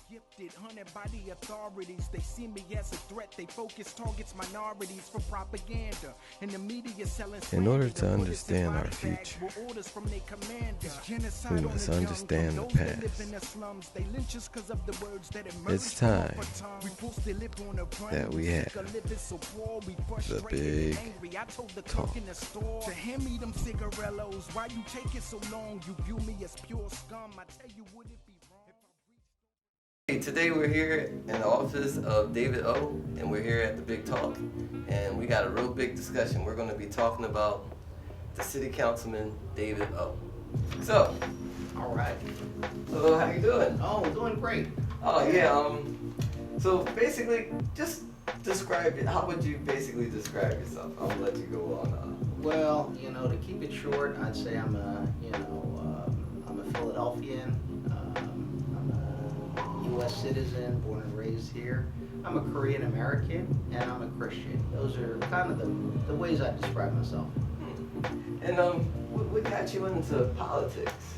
Gifted, hunted by the authorities. They see me as a threat. They focus targets minorities for propaganda. And the media selling. In order to understand our future, we must understand the past. It's time that we have the big talk. To hand me them cigarellos, why you take it so long? You view me as pure scum. I tell you, would it be wrong if I reached... Today we're here in the office of David O, and we're here at the Big Talk, and we got a real big discussion. We're going to be talking about the City Councilman David O. So, All right. hello, how you doing? Oh, doing great. Oh yeah. So basically, just describe it. How would you basically describe yourself? I'll let you go on. Well, to keep it short, I'd say I'm a Philadelphian. I'm a U.S. citizen, born and raised here. I'm a Korean American, and I'm a Christian. Those are kind of the ways I describe myself. And what got you into politics?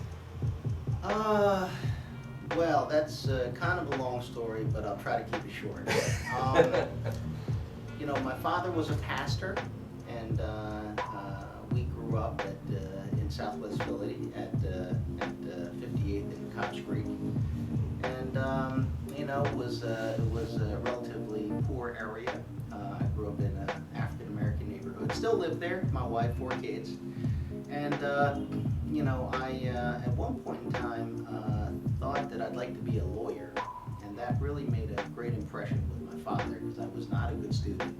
Well, that's kind of a long story, but I'll try to keep it short. My father was a pastor, and we grew up in Southwest Philly at 58th and Koch Creek, and it was a relatively poor area. I grew up in an African American neighborhood. Still live there. My wife, 4 kids, and I at one point in time thought that I'd like to be a lawyer, and that really made a great impression with my father because I was not a good student,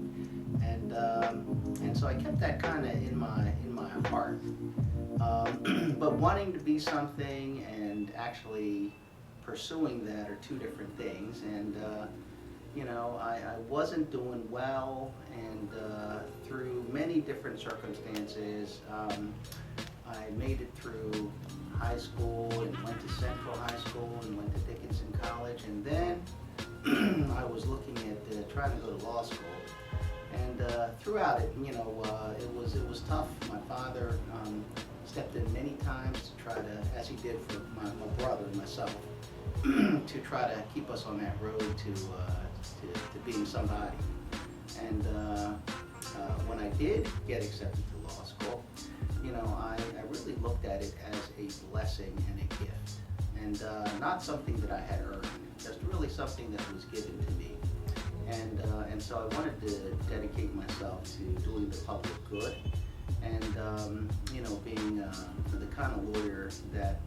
and so I kept that kind of in my heart. But wanting to be something and actually pursuing that are two different things, and I wasn't doing well, and through many different circumstances, I made it through high school and went to Central High School and went to Dickinson College, and then I was looking at trying to go to law school. And throughout it, it was tough. My father stepped in many times to try to, as he did for my brother and myself, to try to keep us on that road to being somebody. And when I did get accepted to law school, I really looked at it as a blessing and a gift, and not something that I had earned, just really something that was given to me. And so I wanted to dedicate myself to doing the public good, and being the kind of lawyer that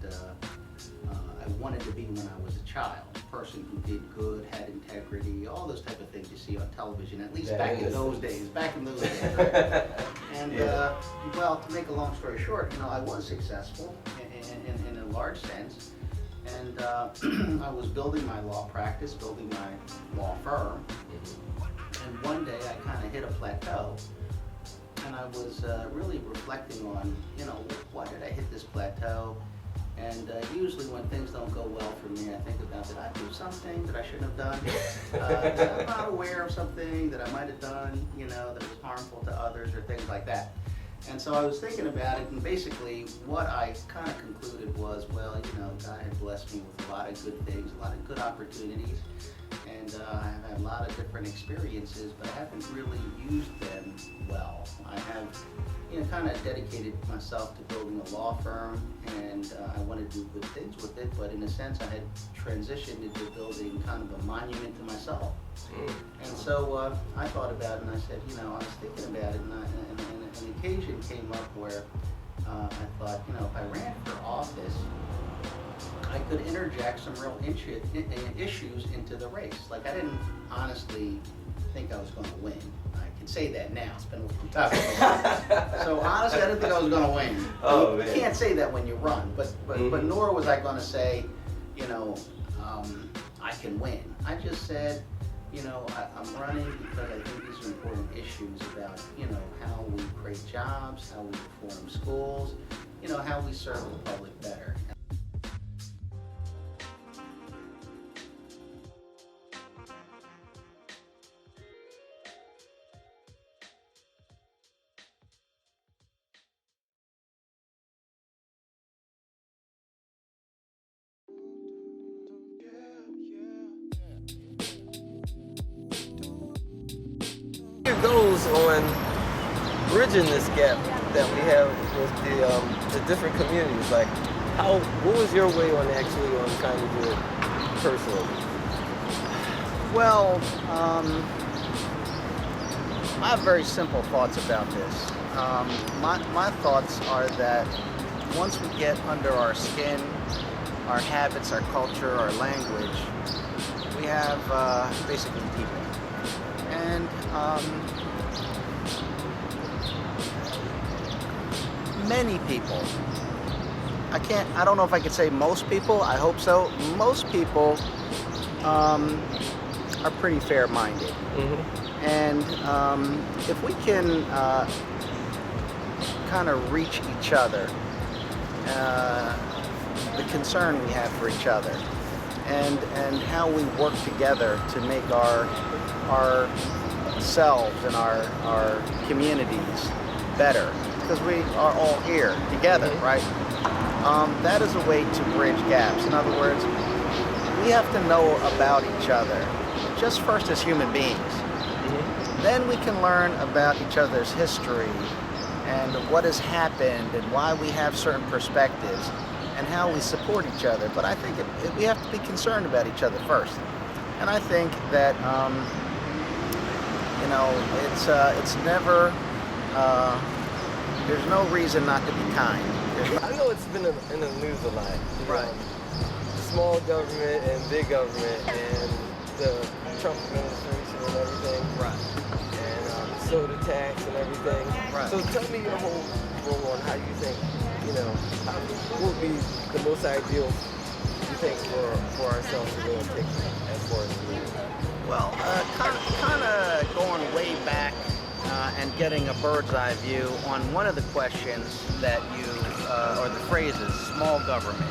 I wanted to be when I was a child, a person who did good, had integrity, all those type of things you see on television, at least back in those days, right? And well, to make a long story short, I was successful in a large sense, and I was building my law practice, building my law firm, and one day I kind of hit a plateau, and I was really reflecting on, why did I hit this plateau? And usually when things don't go well for me, I think about, did I do something that I shouldn't have done? I'm not aware of something that I might have done, that was harmful to others or things like that. And so I was thinking about it, and basically what I kind of concluded was, well, God had blessed me with a lot of good things, a lot of good opportunities, and I've had a lot of different experiences, but I haven't really used them well. I have, kind of dedicated myself to building a law firm, and I want to do good things with it, but in a sense I had transitioned into building kind of a monument to myself. And so I thought about it, and I said, I was thinking about it, and an occasion came up where I thought, if I ran for office, I could interject some real issues into the race. Like, I didn't honestly think I was going to win. I can say that now. It's been a long time. So honestly, I didn't think I was going to win. You can't say that when you run, but nor was I going to say, I can win. I just said, I'm running because I think these are important issues about, how we create jobs, how we reform schools, how we serve the public better. on bridging this gap that we have with the different communities. Like, what was your way on actually on trying to do it personally? Well, I have very simple thoughts about this. My thoughts are that once we get under our skin, our habits, our culture, our language, we have basically people. And many people, I don't know if I could say most people, I hope so. Most people are pretty fair-minded. Mm-hmm. And if we can kind of reach each other, the concern we have for each other, and how we work together to make our selves and our communities better, because we are all here together, right? That is a way to bridge gaps. In other words, we have to know about each other, just first as human beings. Mm-hmm. Then we can learn about each other's history and what has happened and why we have certain perspectives and how we support each other. But I think we have to be concerned about each other first. And I think that, it's never, there's no reason not to be kind. I know it's been in the news a lot. Right. Small government and big government and the Trump administration and everything. Right. And soda tax and everything. Right. So tell me your whole role on how you think, what would be the most ideal, you think, for ourselves to go and take as far as the leader? Well, kind of going way back and getting a bird's eye view on one of the questions that or the phrases, small government.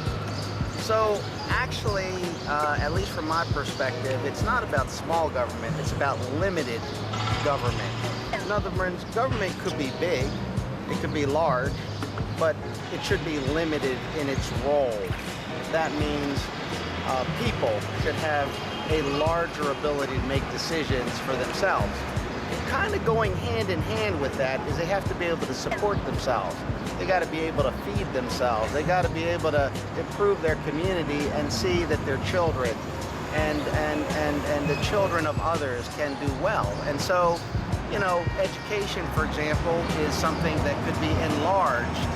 So actually, at least from my perspective, it's not about small government, it's about limited government. In other words, government could be big, it could be large, but it should be limited in its role. That means people should have a larger ability to make decisions for themselves. Kind of going hand in hand with that is they have to be able to support themselves. They got to be able to feed themselves. They got to be able to improve their community and see that their children and the children of others can do well. And so, education, for example, is something that could be enlarged.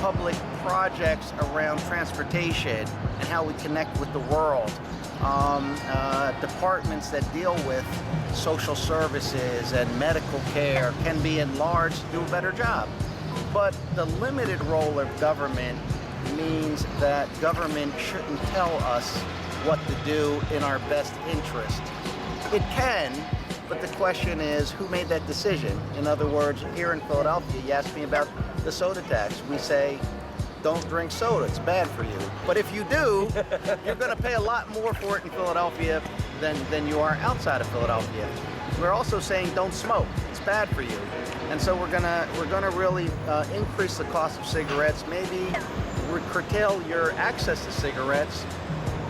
Public projects around transportation and how we connect with the world. Departments that deal with social services and medical care can be enlarged to do a better job. But the limited role of government means that government shouldn't tell us what to do in our best interest. It can, but the question is, who made that decision? In other words, here in Philadelphia, you asked me about the soda tax. We say, don't drink soda, it's bad for you. But if you do, you're going to pay a lot more for it in Philadelphia than you are outside of Philadelphia. We're also saying don't smoke, it's bad for you. And so we're gonna really increase the cost of cigarettes, maybe curtail your access to cigarettes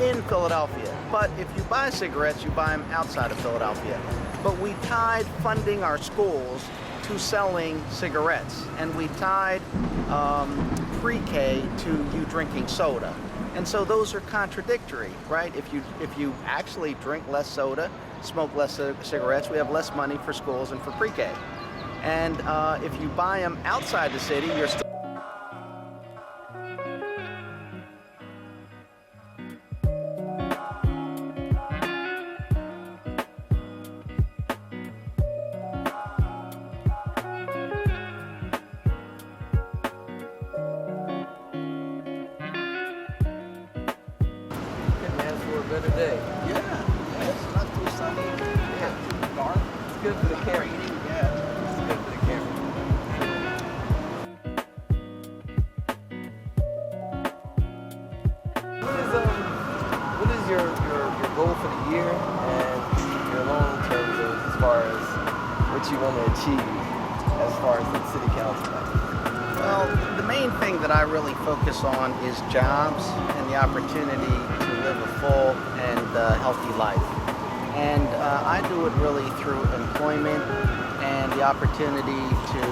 in Philadelphia. But if you buy cigarettes, you buy them outside of Philadelphia. But we tied funding our schools to selling cigarettes, and we tied pre-K to you drinking soda. And so those are contradictory, right? If you actually drink less soda, smoke less cigarettes, we have less money for schools and for pre-K. And if you buy them outside the city, you're still better day. Yeah, it's not too sunny. Yeah. Dark. It's good for the camera. Yeah. It's good for the camera. What is your goal for the year and your long-term goals as far as what you want to achieve as far as the city council? Well, the main thing that I really focus on is jobs and the opportunity to live a full and healthy life. And I do it really through employment and the opportunity to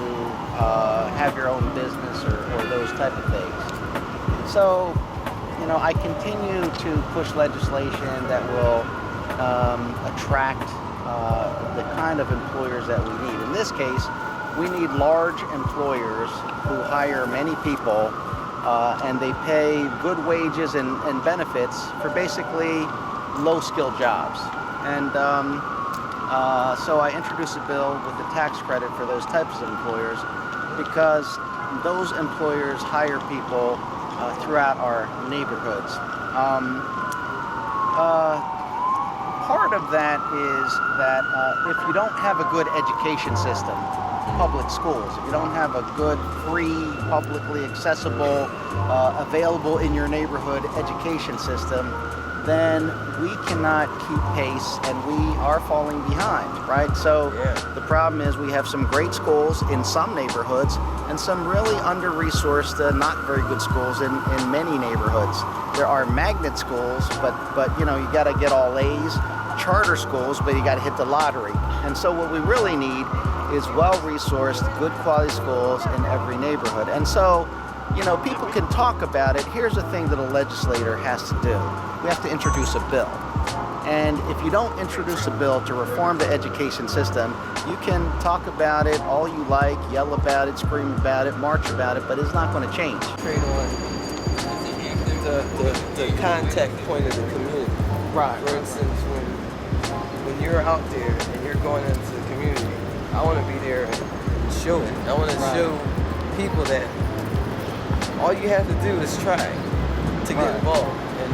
have your own business or those type of things. So, I continue to push legislation that will attract the kind of employers that we need. In this case, we need large employers who hire many people and they pay good wages and benefits for basically low-skilled jobs. And so I introduced a bill with a tax credit for those types of employers because those employers hire people throughout our neighborhoods. Part of that is that if you don't have a good education system, public schools, if you don't have a good, free, publicly accessible, available in your neighborhood education system, then we cannot keep pace and we are falling behind, right? So the problem is we have some great schools in some neighborhoods and some really under-resourced, not very good schools in many neighborhoods. There are magnet schools, but you gotta get all A's, charter schools, but you gotta hit the lottery. And so what we really need is well-resourced, good quality schools in every neighborhood. And so, people can talk about it. Here's the thing that a legislator has to do. We have to introduce a bill. And if you don't introduce a bill to reform the education system, you can talk about it all you like, yell about it, scream about it, march about it, but it's not going to change. Trade on the contact point of the community. Right. For instance, when you're out there and you're going into the community, I want to be there and show it. I want to show people that all you have to do is try to get involved, and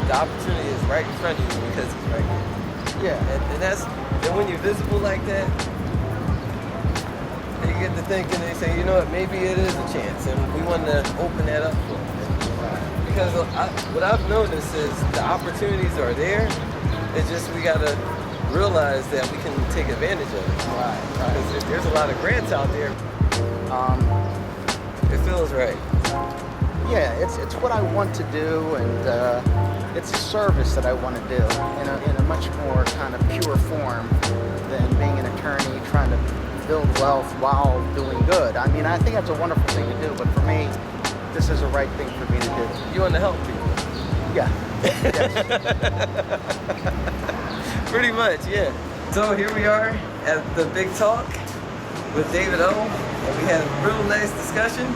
the opportunity is right in front of you because it's right here. Yeah, and when you're visible like that, they get to thinking. They say, maybe it is a chance, and we want to open that up for them. Because what I've noticed is the opportunities are there. It's just we gotta realize that we can take advantage of it. Right. Because there's a lot of grants out there. It feels right. Yeah, it's what I want to do, and it's a service that I want to do in a much more kind of pure form than being an attorney trying to build wealth while doing good. I mean, I think that's a wonderful thing to do, but for me, this is the right thing for me to do. You want to help people? Yeah. Yes. Pretty much, yeah. So here we are at the Big Talk with David O. And we had a real nice discussion.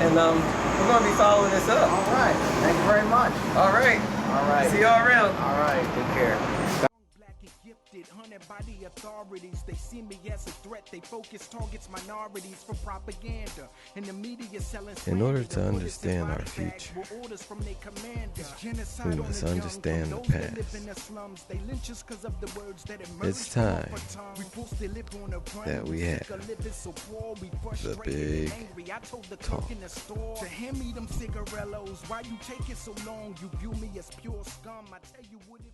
And we're going to be following this up. All right. Thank you very much. All right. All right. See y'all around. All right. Take care. Black and gifted, hunted by the authorities. They see me as a threat. They focus targets minorities for propaganda. And the media selling. In order to understand our future, we must understand the past. It's time that we have the Big Talk. To hand me them cigarillos, why you taking so long? You view me as pure scum. I tell you what it